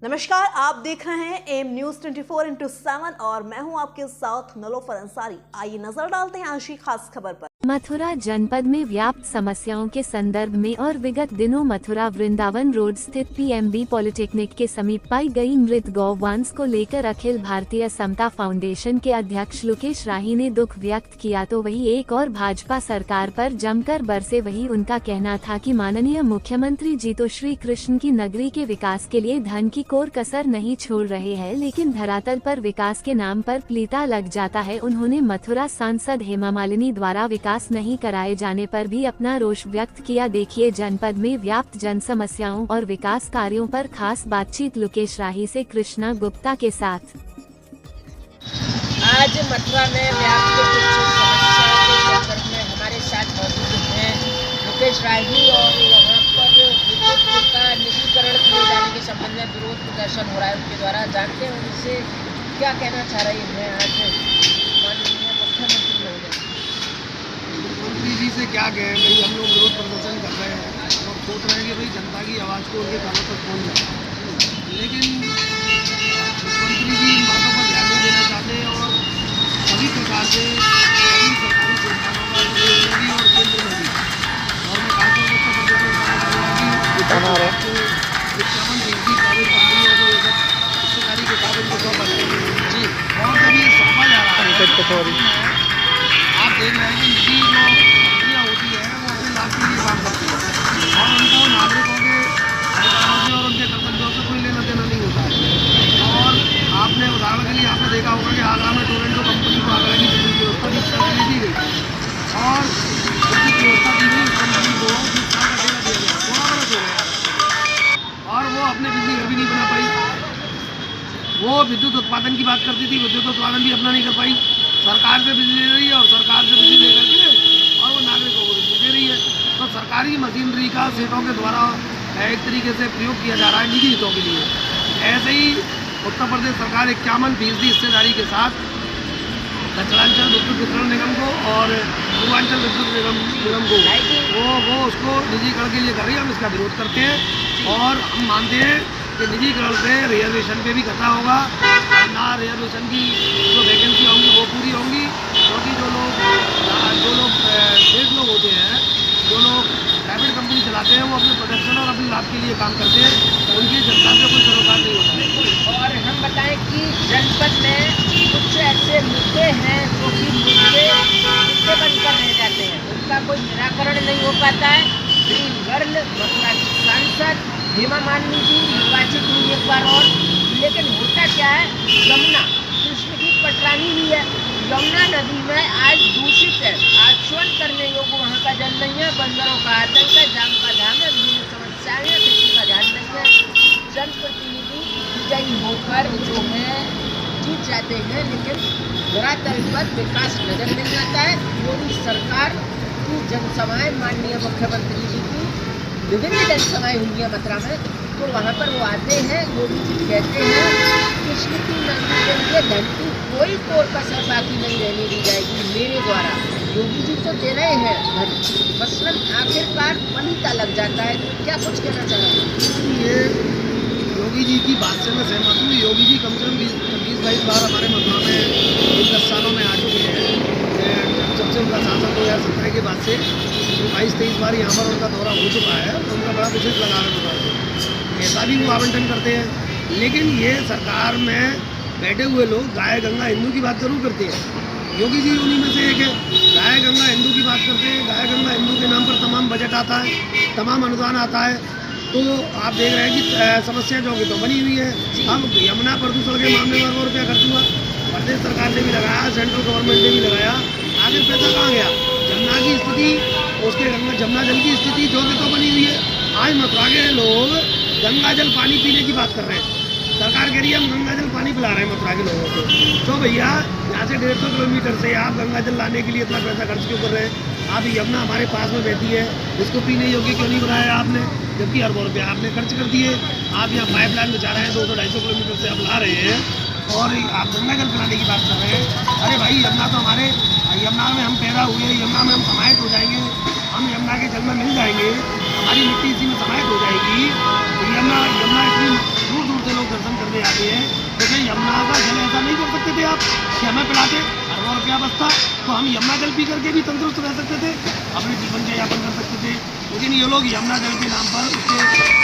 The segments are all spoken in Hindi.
नमस्कार, आप देख रहे हैं एम न्यूज 24/7 और मैं हूं आपके साथ नलोफर अंसारी। आइए नजर डालते हैं आज की खास खबर पर। मथुरा जनपद में व्याप्त समस्याओं के संदर्भ में और विगत दिनों मथुरा वृंदावन रोड स्थित पीएमबी पॉलिटेक्निक के समीप पाई गई मृत गौवंश को लेकर अखिल भारतीय समता फाउंडेशन के अध्यक्ष लोकेश राही ने दुख व्यक्त किया, तो वही एक और भाजपा सरकार पर जमकर बरसे। वही उनका कहना था कि माननीय मुख्यमंत्री जी तो श्री कृष्ण की नगरी के विकास के लिए धन की कोर कसर नहीं छोड़ रहे हैं, लेकिन धरातल पर विकास के नाम पर प्लीता लग जाता है। उन्होंने मथुरा सांसद हेमा मालिनी द्वारा विकास नहीं कराए जाने पर भी अपना रोष व्यक्त किया। देखिए जनपद में व्याप्त जन समस्याओं और विकास कार्यों पर खास बातचीत लोकेश राही से कृष्णा गुप्ता के साथ। आज मथुरा में व्याप्त कुछ समस्याओं के संदर्भ में हमारे साथ मौजूद हैं लोकेश राही और यहाँ पर विद्युत बिल का निजीकरण किए जाने के संबंध में विरोध प्रदर्शन हो रहा है उनके द्वारा। जानते हैं उनसे क्या कहना चाह रही है आज माननीय मुख्यमंत्री महोदय। मुख्यमंत्री जी से क्या कहें भाई, हम लोग विरोध प्रदर्शन कर रहे हैं और सोच रहे हैं कि भाई जनता की आवाज़ को उनके कानों तक पहुँच जाए, लेकिन मुख्यमंत्री जी इन बातों पर ध्यान नहीं देना चाहते और सभी प्रकार से सभी सरकारी संस्थानों का योगी और केंद्र में भी, और मैं खासतौर पर उत्तर प्रदेश में बताना चाहूँगा कि 51 प्राइवेट कंपनियों को एक हिस्सेदारी के कागज को सौंपा जाएगा जी, और जब ये सौंपा जा रहा है आप देख रहे हैं कि निजी जो कंपनियाँ होती हैं वो अपने लाभ के लिए काम करती हैं और उनको नागरिकों के अधिकारों से और उनके कर्तव्यों से कोई लेना देना नहीं होता है। और आपने उदाहरण के लिए आपने देखा होगा कि आगरा में टोरेंटो कंपनी को आगरा की बिजली व्यवस्था 20 साल के लिए दी गई और उसकी व्यवस्था दी गई उस कंपनी को 20 साल का ठेका दिया गया, 16 वर्ष हो गया और वो अपने बिजली घर भी नहीं बना पाई। वो विद्युत उत्पादन की बात करती थी, विद्युत उत्पादन भी अपना नहीं कर पाई, सरकार से बिजली ले रही है और सरकार से बिजली ले करके और वो नागरिकों को बिजली दे रही है। तो सरकारी मशीनरी का सेठों के द्वारा एक तरीके से प्रयोग किया जा रहा है निजी हितों के लिए। ऐसे ही उत्तर प्रदेश सरकार 51% हिस्सेदारी के साथ दक्षिणांचल विद्युत वितरण निगम को और पूर्वांचल विद्युत निगम को वो उसको निजीकरण के लिए कर रही है। हम इसका विरोध करते हैं और हम मानते हैं कि निजीकरण से रिजर्वेशन पे भी खतरा होगा और ना रिजर्वेशन की जो वैकेंसी होंगी वो पूरी होंगी, क्योंकि जो लोग सेठ लोग होते हैं, जो लोग प्राइवेट कंपनी चलाते हैं, वो अपने प्रोडक्शन और अपने लाभ के लिए काम करते हैं, उनकी जनता से कोई सरोकार नहीं होता है। और हम बताएं कि जनपद में कुछ ऐसे मुद्दे हैं जो कि मुद्दे बनकर रह जाते हैं, उनका कोई निराकरण नहीं हो पाता है। ग्रीन गर्ल मथुरा की सांसद हेमा मालिनी जी निर्वाचित हुई एक बार और, लेकिन होता क्या है, यमुना कृष्ण की पटरानी भी है, यमुना नदी में आज दूषित है, आचमन करने योग्य वहाँ का जल नहीं है, बंदरों का आतंक है, जाम का जाम है, विभिन्न समस्याएं हैं, किसी का ध्यान नहीं है। जनप्रतिनिधि विजयी होकर जो है जीत जाते हैं, लेकिन धरातल पर विकास नजर नहीं आता है। योगी सरकार की जनसभाएं माननीय मुख्यमंत्री जी की विभिन्न जनसभाएं हुई है मथुरा में, तो वहाँ पर वो आते हैं, योगी जी कहते हैं कृष्ण की नगरी के लिए धन की कोई कोर कसर बाकी नहीं रहने दी जाएगी मेरे द्वारा। योगी जी तो दे रहे हैं धन, मसलन आखिरकार पलीता लग जाता है। तो क्या कुछ कहना चाह रहे हैं? ये योगी जी की बात से मैं सहमत हूँ। योगी जी कम से कम 20-22 बार हमारे मथुरा में इन 10 सालों में आ चुके हैं। जब से उनका शासन 2017 के बाद से 22-23 बार यहाँ पर उनका दौरा हो चुका है, तो उनका बड़ा विशेष लगाव है मथुरा से। पैसा भी वो आवंटन करते हैं, लेकिन ये सरकार में बैठे हुए लोग गाय गंगा हिंदू की बात जरूर करते हैं। योगी जी उन्हीं में से एक है, गाय गंगा हिंदू की बात करते हैं। गाय गंगा हिंदू के नाम पर तमाम बजट आता है, तमाम अनुदान आता है, तो आप देख रहे हैं कि समस्या जो तो बनी हुई है। अब यमुना प्रदूषण के मामले में ₹1 खर्च हुआ, प्रदेश सरकार ने भी लगाया, सेंट्रल गवर्नमेंट ने भी लगाया, आगे पैसा कहाँ गया? जमुना की स्थिति, उसके जमुना जल की स्थिति जो तो बनी हुई है। आज मथुरा के लोग गंगा जल पानी पीने की बात कर रहे हैं, सरकार कह रही है हम गंगा जल पानी पिला रहे हैं मथुरा के लोगों को। तो भैया यहाँ से 150 किलोमीटर से आप गंगा जल लाने के लिए इतना पैसा खर्च क्यों कर रहे हैं? आप यमुना हमारे पास में बहती है, इसको पीने योग्य क्यों नहीं बनाया आपने? जबकि ₹1 आपने खर्च कर दिए। आप यहाँ पाइपलाइन बिछा रहे हैं, 200-250 किलोमीटर से आप ला रहे हैं और आप गंगा जल पिलाने की बात कर रहे हैं। अरे भाई यमुना तो हमारे, यमुना में हम पैदा हुए, यमुना में हम समाहित हो जाएंगे, हम यमुना के जल में मिल जाएंगे, हमारी मिट्टी इसी में समाहित हो जाएगी। तो यमुना इतनी दूर दूर से लोग देते आप कि हमें पिलाते, अरबों रुपया बचता तो हम यमुना जल पी करके भी तंदुरुस्त रह सकते थे, अपने जीवन के यापन कर सकते थे। लेकिन ये लोग यमुना जल के नाम पर, उसके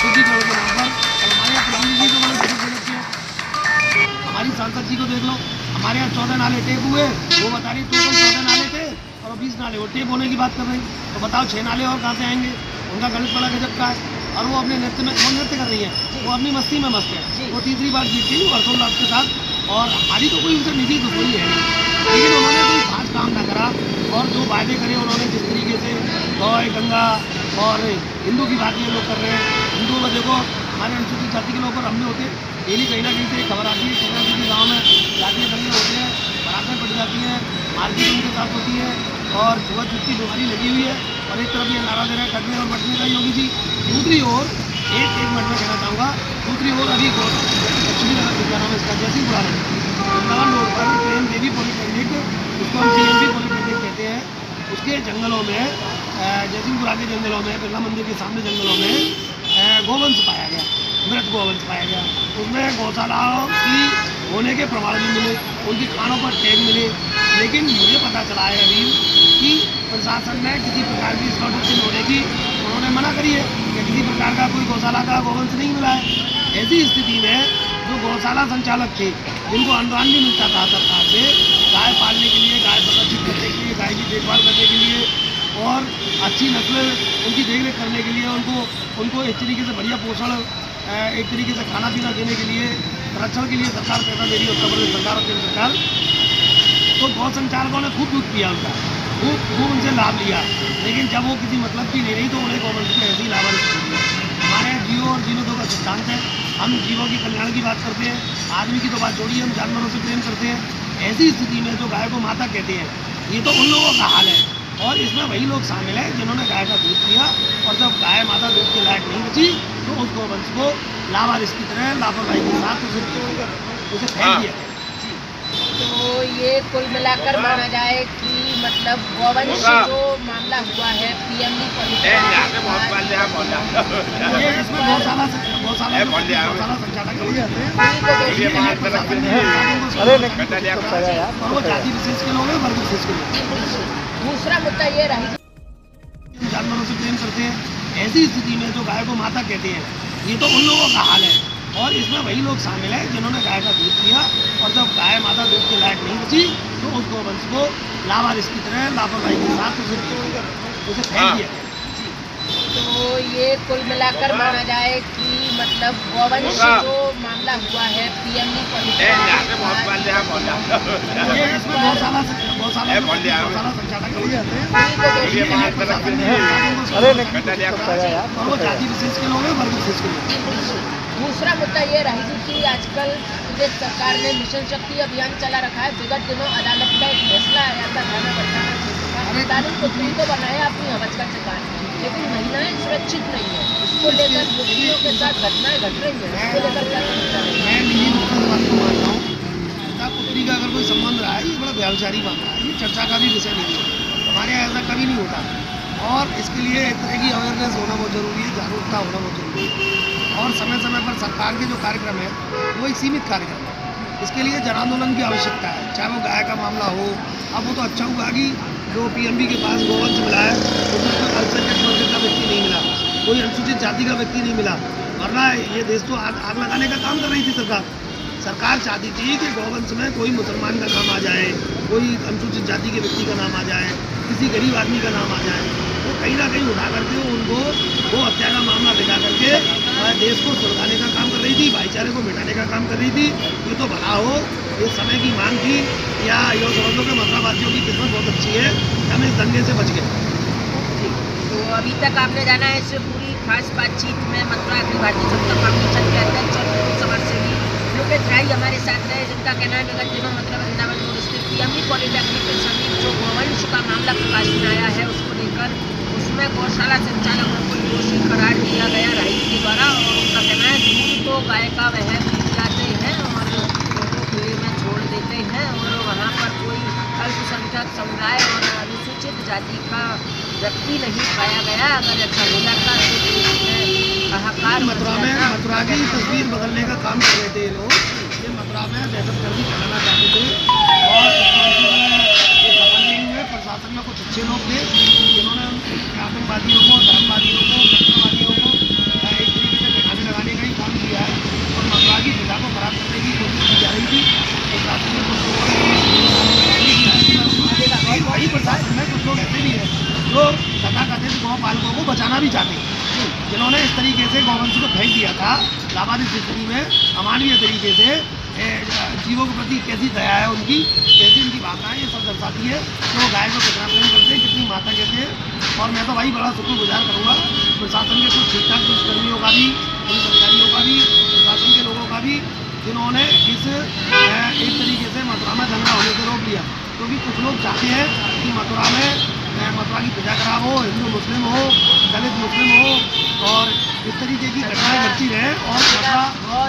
शुद्धिकरण के नाम पर, हमारे यहाँ प्रधानमंत्री जी को बड़े गजब गजब किए। हमारी सांसद जी को देख लो, हमारे यहाँ 14 नाले टेप हुए, वो बता रही टोटल 14 नाले थे और 20 नाले वो टेप होने की बात कर रही। तो बताओ 6 नाले और कहाँ से आएंगे? उनका गणित बड़ा गजब का है। और वो अपने नृत्य में, वो नृत्य कर रही है, वो अपनी मस्ती में मस्त है। वो तीसरी बार जीत गई हर्षोल्लास के साथ, और हमारी तो कोई उनसे निजी दुश्मनी है नहीं, लेकिन उन्होंने कोई खास काम ना करा। और जो वायदे करे उन्होंने, जिस तरीके से गौ गंगा और हिंदू की बात ये लोग कर रहे हैं। हिंदुओं में देखो, हमारे अनुसूचित जाति के लोग पर हमले होते डेली, कहीं ना कहीं से खबर आती है कि गाँव में जातीय दंगे होते हैं, बरातें पड़ जाती हैं, मारपीट उनके साथ होती है और छुआछूत की बीमारी लगी हुई है। और एक तरफ ये नारा दे रहे हैं कटने और बटने का योगी जी, दूसरी ओर एक मिनट में कहना चाहूँगा, दूसरी ओर अभी एक्चुअली क्या नाम है इसका, जयसिंहपुरा वृंदावन रोड पर प्रेम देवी पॉलिटेक्निक, उसको हम PMB पॉलिटेक्निक कहते हैं, उसके जंगलों में, जयसिंहपुरा के जंगलों में, बिरला मंदिर के सामने जंगलों में गोवंश पाया गया, मृत गोवंश पाया गया। उसमें गौशालाओं की होने के प्रमाण भी मिले, उनकी खानों पर टैग मिले। लेकिन मुझे पता चला है अभी कि प्रशासन ने किसी प्रकार की स्कॉटिंग होने की उन्होंने मना करी है कि किसी प्रकार का कोई गौशाला का गोवंश नहीं मिला है। ऐसी स्थिति में जो गौशाला संचालक थे, जिनको अनुदान भी मिलता था सरकार से गाय पालने के लिए, गाय प्रदर्शित करने के लिए, गाय की देखभाल करने के लिए और अच्छी नस्ल उनकी देखरेख करने के लिए, उनको एक तरीके से बढ़िया पोषण, एक तरीके से खाना पीना देने के लिए, संरक्षण के लिए सरकार पैसा दे रही है, उत्तर प्रदेश सरकार और केंद्र सरकार। तो गौ संचालकों ने खूब दूध पिया उनका, खूब उनसे लाभ लिया। लेकिन जब वो किसी मतलब की ले रही तो उन्हें गवर्नमेंट ने ऐसी लाभान्वित कर दिया। हमारे जीवो और जीनो दो का सिद्धांत है, हम जीवों की कल्याण की बात करते हैं, आदमी की तो बात छोड़िए, हम जानवरों से प्रेम करते हैं। ऐसी स्थिति में जो गाय को माता कहते हैं, ये तो उन लोगों का हाल है। और इसमें वही लोग शामिल हैं जिन्होंने गाय का दूध पिया, और जब गाय माता दूध के लायक नहीं बची तो उस गोवंश को लावारिस की तरह लापरवाही के साथ उसे फेंक दिया। तो ये कुल मिलाकर माना जाए कि मतलब गोवंश जो मामला हुआ है PMB पॉलिटेक्निक, ये इसमें गौशाला संचालक और वो जाति विशेष के लोग हैं, वर्ग विशेष के लोग। दूसरा मुद्दा ये रही, जानवरों से प्रेम करते हैं। ऐसी स्थिति में जो गाय को माता कहते हैं, ये तो उन लोगों का हाल है। और इसमें वही लोग शामिल हैं जिन्होंने गाय का दूध पिया, और जब गाय माता दूध के लायक नहीं बची तो उस गोवंश को लावारिस की तरह लापरवाही के साथ उसे फेंक दिया। तो ये कुल मिलाकर माना जाए कि मतलब गोवंश जो मामला हुआ है PMB पॉलिटेक्निक, ये इसमें गौशाला संचालक और वो जाति विशेष के लोग हैं, वर्ग विशेष के लोग। दूसरा मुद्दा ये रही कि आजकल प्रदेश सरकार ने मिशन शक्ति अभियान चला रखा है। विगत दिनों अदालत का एक फैसला आया था, थाना बरसाना पुत्री को बनाया अपनी हवस का शिकार, लेकिन महिलाएं सुरक्षित नहीं है। इसको लेकर युवतियों के साथ घटनाएं घट रही है, इसको लेकर क्या समझता है? मैं निजी रूप से बात को मानता हूँ, पिता पुत्री का अगर कोई संबंध रहा है, ये बड़ा व्यावचारी मामला है, ये चर्चा का भी विषय नहीं है। हमारे यहाँ ऐसा कभी नहीं होता, और इसके लिए एक तरह की अवेयरनेस होना बहुत ज़रूरी है, जागरूकता होना बहुत ज़रूरी है। और समय समय पर सरकार के जो कार्यक्रम है वो एक सीमित कार्यक्रम है, इसके लिए जन आंदोलन की आवश्यकता है। चाहे वो गाय का मामला हो, अब वो तो अच्छा हुआ कि जो PMB के पास गोवंश मिला है उसमें कोई अल्पसंख्यक वर्ग का व्यक्ति नहीं मिला, कोई अनुसूचित जाति का व्यक्ति नहीं मिला, वरना ये देश तो आग लगाने का काम कर रही थी सरकार चाहती थी कि गोवंश में कोई मुसलमान का नाम आ जाए, कोई अनुसूचित जाति के व्यक्ति का नाम आ जाए, किसी गरीब आदमी का नाम आ जाए। तो कहीं ना कहीं उठा करके उनको वो हत्या का मामला दिखा करके देश को सुलझाने का काम कर रही थी, भाईचारे को मिटाने का काम कर रही थी। ये तो भला हो, ये समय की मांग थी, या ये समझ लो कि मथुरावासियों की किस्मत बहुत अच्छी है, हम इस दंगे से बच गए। तो अभी तक आपने जाना है इस पूरी खास बातचीत में मथुरा अखिल भारतीय जनता फाउंडेशन के अध्यक्ष और पूर्व समाजसेवी लोकेश राय हमारे साथ रहे, जिनका कहना है विगत दिनों मथुरा वृंदावन रोड स्थित PMB पॉलिटेक्निक के समीप जो गोवंश का मामला प्रकाश में आया है, उसको लेकर उसमें गौशाला संचालकों को दोषी करार दिया गया राइस के द्वारा। और उनका कहना है दूध तो गाय का वह पी जाते हैं और उनको खुले में छोड़ देते हैं, और वहाँ पर कोई अल्पसंख्यक समुदाय और अनुसूचित जाति का व्यक्ति नहीं पाया गया। अगर ऐसा हो जाता तो हाहाकार मथुरा की तस्वीर बदलने का काम कर रहे थे ये लोग। ये मथुरा में दहशतगर्दी फैलाना चाहते थे, अच्छे लोग थे जिन्होंने आतंकवादियों को, धर्मवादियों को, नक्सलवादियों को एक तरीके से ठिकाने लगाने का ही काम किया है और मथुरा की प्रजा को खराब करने की कोशिश की जा रही थी। प्रशासन ने वही प्रशासन में कुछ लोग ऐसे भी हैं जो तथाकथित गौपालकों को बचाना भी चाहते हैं, जिन्होंने इस तरीके से गौवंश को फेंक दिया था लावारिस स्थिति में अमानवीय तरीके से। जीवों के प्रति कैसी दया है उनकी, कैसी उनकी भावनाएं, ये सब दर्शाती है कि वो गाय को कितना प्रेम करते हैं, कितनी माता कहते हैं। और मैं तो भाई बड़ा शुक्रगुजार करूँगा प्रशासन के कुछ ठीक ठाक पुलिसकर्मियों का भी, पुलिस अधिकारियों का भी, प्रशासन के लोगों का भी, जिन्होंने इस एक तरीके से मथुरा में दंगा होने से रोक लिया। क्योंकि कुछ लोग चाहते हैं कि मथुरा की प्रजा खराब हो, हिंदू मुस्लिम हो, दलित मुस्लिम हो और इस तरीके की घटनाएं घटती रहे और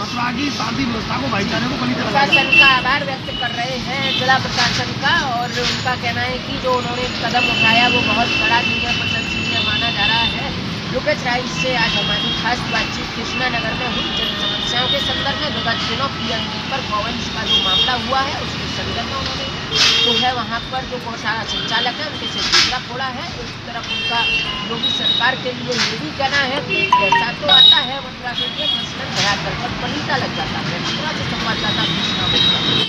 मथुरा की शांति व्यवस्था को, भाईचारे को पलीता लगा प्रशासन का आभार व्यक्त कर रहे हैं जिला प्रशासन का। और उनका कहना है कि जो उन्होंने कदम उठाया वो बहुत बड़ा प्रशंसनीय माना जा रहा है। लोकेश राइस से आज हमारी खास बातचीत कृष्णानगर में हुई जन समस्याओं के संदर्भ में। विगत दिनों पीएमबी पर गौवंश का जो मामला हुआ है उसके संदर्भ में उन्होंने जो है वहाँ पर जो गौशाला संचालक है उनके से दूसरा फोड़ा है। एक तरफ उनका योगी सरकार के लिए ये भी कहना है कि पैसा तो आता है मथुरा के लिए, मसलन भया कर पलीता लग जाता है। मथुरा से संवाददाता कृष्णा।